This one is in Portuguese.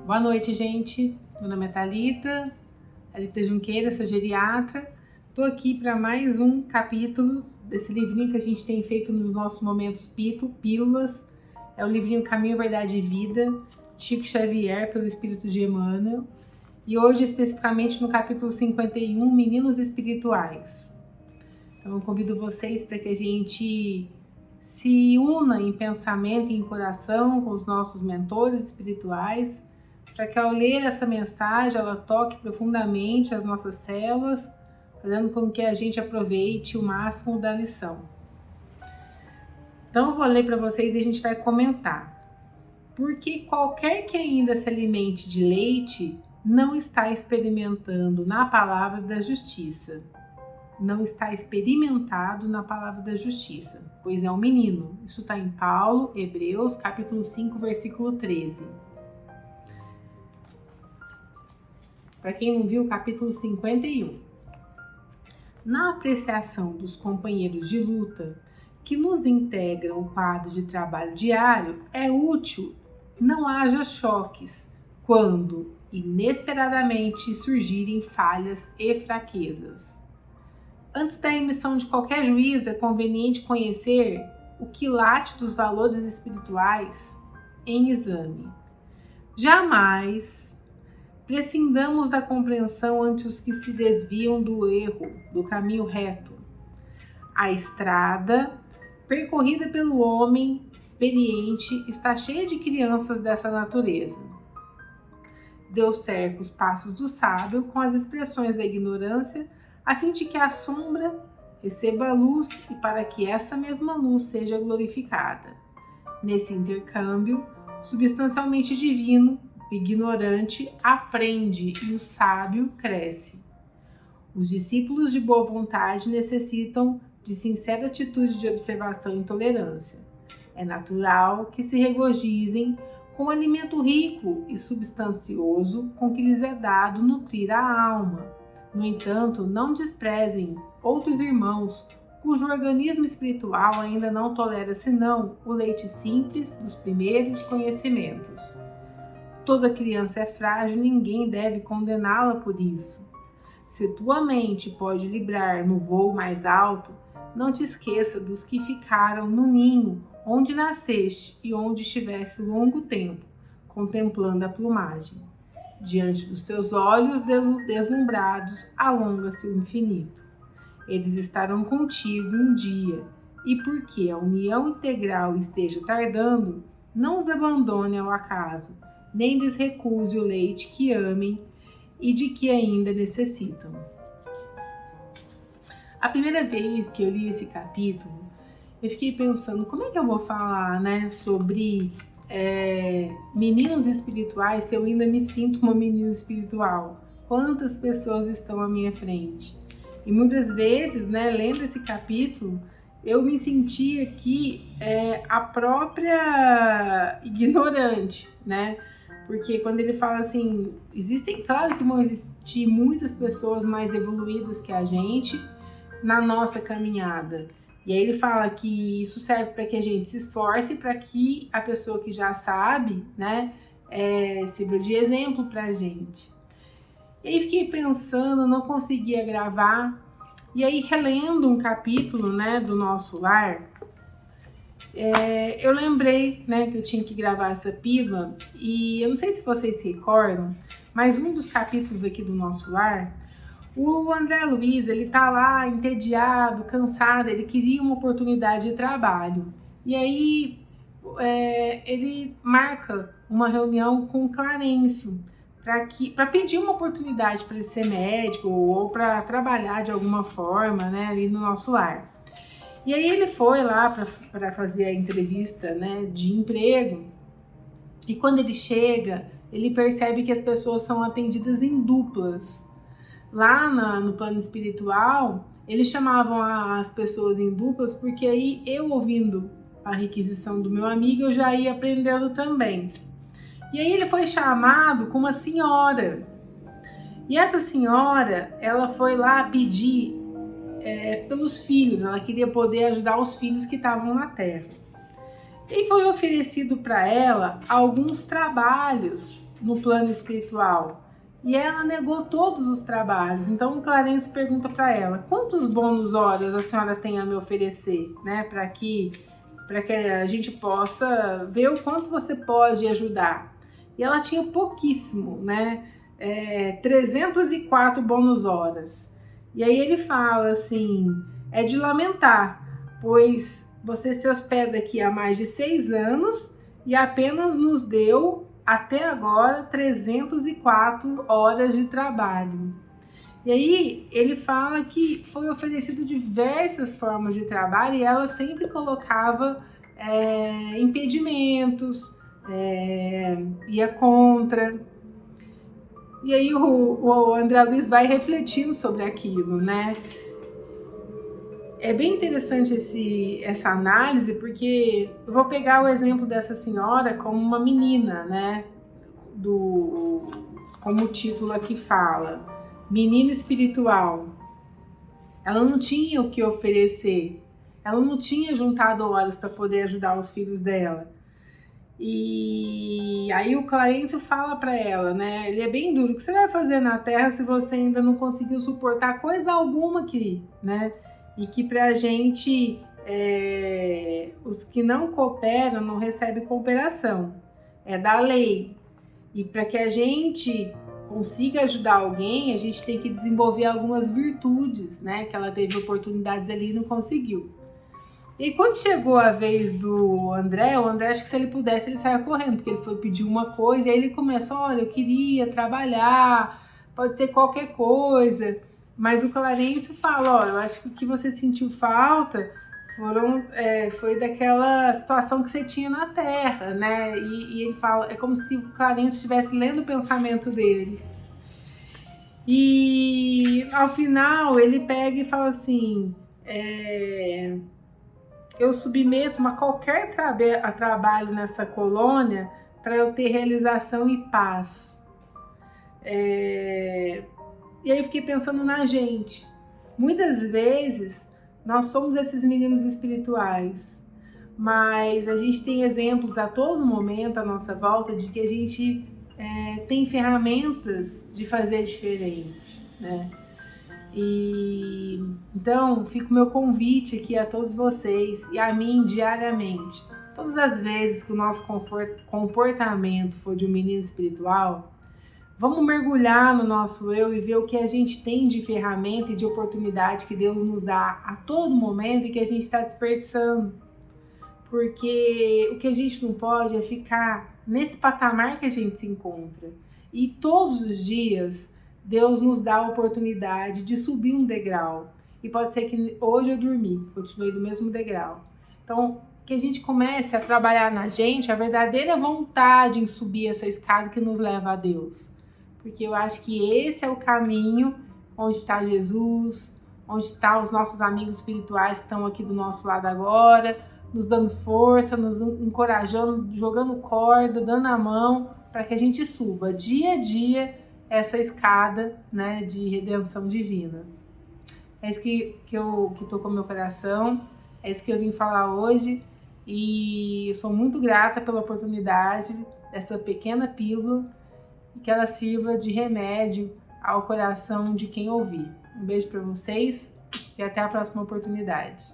Boa noite, gente. Meu nome é Thalita Junqueira, sou geriatra. Estou aqui para mais um capítulo desse livrinho que a gente tem feito nos nossos momentos pílulas. É o livrinho Caminho, Verdade e Vida, Chico Xavier, pelo Espírito de Emmanuel. E hoje, especificamente no capítulo 51, Meninos Espirituais. Então, eu convido vocês para que a gente se una em pensamento e em coração com os nossos mentores espirituais, para que ao ler essa mensagem ela toque profundamente as nossas células, fazendo com que a gente aproveite o máximo da lição. Então eu vou ler para vocês e a gente vai comentar. Porque qualquer que ainda se alimente de leite não está experimentando na palavra da justiça. Não está experimentado na palavra da justiça, pois é um menino. Isso está em Paulo, Hebreus, capítulo 5, versículo 13. Para quem não viu, capítulo 51. Na apreciação dos companheiros de luta que nos integram o quadro de trabalho diário, é útil não haja choques quando inesperadamente surgirem falhas e fraquezas. Antes da emissão de qualquer juízo, é conveniente conhecer o quilate dos valores espirituais em exame. Jamais prescindamos da compreensão ante os que se desviam do erro, do caminho reto. A estrada percorrida pelo homem experiente está cheia de crianças dessa natureza. Deus cerca os passos do sábio com as expressões da ignorância, a fim de que a sombra receba a luz e para que essa mesma luz seja glorificada. Nesse intercâmbio substancialmente divino, o ignorante aprende e o sábio cresce. Os discípulos de boa vontade necessitam de sincera atitude de observação e tolerância. É natural que se regozijem com o alimento rico e substancioso com que lhes é dado nutrir a alma. No entanto, não desprezem outros irmãos cujo organismo espiritual ainda não tolera senão o leite simples dos primeiros conhecimentos. Toda criança é frágil, ninguém deve condená-la por isso. Se tua mente pode livrar no voo mais alto, não te esqueça dos que ficaram no ninho onde nasceste e onde estivesse longo tempo, contemplando a plumagem. Diante dos teus olhos deslumbrados, alonga-se o infinito. Eles estarão contigo um dia, e porque a união integral esteja tardando, não os abandone ao acaso, nem lhes recuse o leite que amem e de que ainda necessitam. A primeira vez que eu li esse capítulo, eu fiquei pensando, como é que eu vou falar, sobre meninos espirituais se eu ainda me sinto uma menina espiritual? Quantas pessoas estão à minha frente? E muitas vezes, lendo esse capítulo, eu me senti aqui a própria ignorante, Porque quando ele fala assim, claro que vão existir muitas pessoas mais evoluídas que a gente na nossa caminhada. E aí ele fala que isso serve para que a gente se esforce, para que a pessoa que já sabe, sirva de exemplo para a gente. E aí fiquei pensando, não conseguia gravar. E aí relendo um capítulo, do Nosso Lar, eu lembrei, que eu tinha que gravar essa pílula, e eu não sei se vocês se recordam, mas um dos capítulos aqui do Nosso Lar, o André Luiz, ele tá lá entediado, cansado, ele queria uma oportunidade de trabalho. E aí ele marca uma reunião com o Clarencio para pedir uma oportunidade para ele ser médico ou para trabalhar de alguma forma, ali no Nosso Lar. E aí ele foi lá para fazer a entrevista, de emprego, e quando ele chega, ele percebe que as pessoas são atendidas em duplas. Lá no plano espiritual, eles chamavam as pessoas em duplas, porque aí eu, ouvindo a requisição do meu amigo, eu já ia aprendendo também. E aí ele foi chamado com uma senhora, e essa senhora, ela foi lá pedir pelos filhos, ela queria poder ajudar os filhos que estavam na terra. E foi oferecido para ela alguns trabalhos no plano espiritual. E ela negou todos os trabalhos. Então o Clarence pergunta para ela: quantos bônus horas a senhora tem a me oferecer, né, para que a gente possa ver o quanto você pode ajudar? E ela tinha pouquíssimo, né? 304 bônus horas. E aí ele fala assim: é de lamentar, pois você se hospeda aqui há mais de 6 anos e apenas nos deu até agora 304 horas de trabalho. E aí ele fala que foi oferecido diversas formas de trabalho e ela sempre colocava impedimentos, ia contra. E aí o André Luiz vai refletindo sobre aquilo, né? É bem interessante essa análise, porque eu vou pegar o exemplo dessa senhora como uma menina, né? Como o título aqui fala, menina espiritual. Ela não tinha o que oferecer, ela não tinha juntado horas para poder ajudar os filhos dela. E aí o Clarencio fala para ela, né? Ele é bem duro: o que você vai fazer na Terra se você ainda não conseguiu suportar coisa alguma aqui, né? E que pra gente, os que não cooperam não recebem cooperação, é da lei. E para que a gente consiga ajudar alguém, a gente tem que desenvolver algumas virtudes, né? Que ela teve oportunidades ali e não conseguiu. E quando chegou a vez do André, o André, acho que se ele pudesse, ele saia correndo, porque ele foi pedir uma coisa, e aí ele começou: olha, eu queria trabalhar, pode ser qualquer coisa. Mas o Clarencio fala: ó, eu acho que o que você sentiu falta foi daquela situação que você tinha na Terra, né? E ele fala, é como se o Clarencio estivesse lendo o pensamento dele. E ao final ele pega e fala assim: eu submeto a qualquer trabalho nessa colônia para eu ter realização e paz. E aí eu fiquei pensando na gente. Muitas vezes nós somos esses meninos espirituais, mas a gente tem exemplos a todo momento à nossa volta de que a gente tem ferramentas de fazer diferente, né? E então fica o meu convite aqui a todos vocês e a mim diariamente. Todas as vezes que o nosso comportamento for de um menino espiritual, vamos mergulhar no nosso eu e ver o que a gente tem de ferramenta e de oportunidade que Deus nos dá a todo momento e que a gente está desperdiçando. Porque o que a gente não pode é ficar nesse patamar que a gente se encontra. E todos os dias Deus nos dá a oportunidade de subir um degrau. E pode ser que hoje eu dormi, continuei do mesmo degrau. Então, que a gente comece a trabalhar na gente a verdadeira vontade em subir essa escada que nos leva a Deus. Porque eu acho que esse é o caminho onde está Jesus, onde estão os nossos amigos espirituais que estão aqui do nosso lado agora, nos dando força, nos encorajando, jogando corda, dando a mão, para que a gente suba dia a dia essa escada, né, de redenção divina. É isso que tocou meu coração, é isso que eu vim falar hoje, e eu sou muito grata pela oportunidade dessa pequena pílula, e que ela sirva de remédio ao coração de quem ouvir. Um beijo para vocês e até a próxima oportunidade.